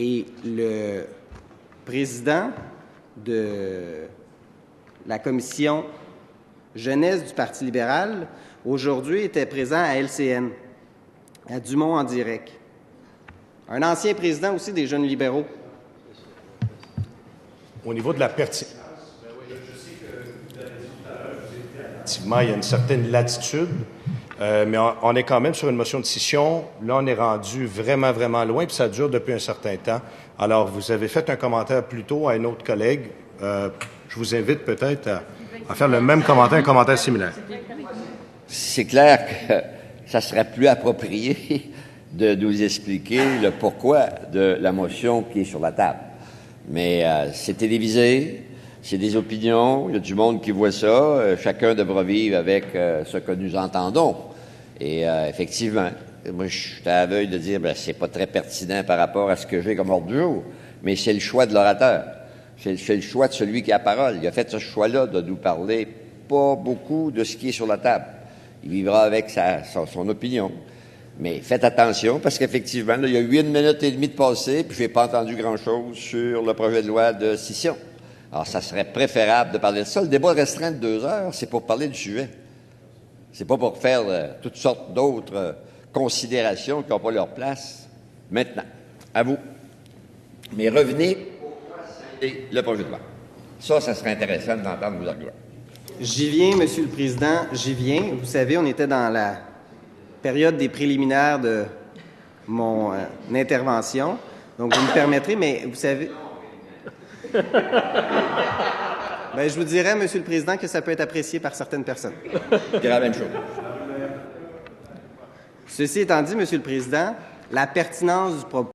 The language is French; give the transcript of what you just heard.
Et le président de la commission jeunesse du Parti libéral, aujourd'hui, était présent à LCN, à Dumont en direct. Un ancien président aussi des jeunes libéraux. Au niveau de la pertinence, je sais que vous avez dit tout à l'heure, effectivement, il y a une certaine latitude, mais on est quand même sur une motion de scission. Là, on est rendu vraiment, vraiment loin, puis ça dure depuis un certain temps. Alors, vous avez fait un commentaire plus tôt à un autre collègue. Je vous invite peut-être à faire le même commentaire, un commentaire similaire. C'est clair que ça serait plus approprié de nous expliquer le pourquoi de la motion qui est sur la table. Mais c'est télévisé, c'est des opinions, il y a du monde qui voit ça, chacun devra vivre avec ce que nous entendons. Et effectivement, moi je suis à l'aveugle de dire c'est pas très pertinent par rapport à ce que j'ai comme ordre du jour, mais c'est le choix de l'orateur. C'est le choix de celui qui a la parole. Il a fait ce choix-là de nous parler pas beaucoup de ce qui est sur la table. Il vivra avec son opinion. Mais faites attention, parce qu'effectivement, là, il y a 8 minutes et demie de passé, puis je n'ai pas entendu grand-chose sur le projet de loi de scission. Alors, ça serait préférable de parler de ça. Le débat restreint de 2 heures, c'est pour parler du sujet. C'est pas pour faire toutes sortes d'autres considérations qui n'ont pas leur place maintenant. À vous. Mais revenez le projet de loi. Ça serait intéressant d'entendre vos arguments. J'y viens, Monsieur le Président, j'y viens. Vous savez, on était dans la période des préliminaires de mon intervention. Donc, vous me permettrez, mais vous savez... je vous dirais, Monsieur le Président, que ça peut être apprécié par certaines personnes. Je dirais la même chose. Ceci étant dit, Monsieur le Président, la pertinence du propos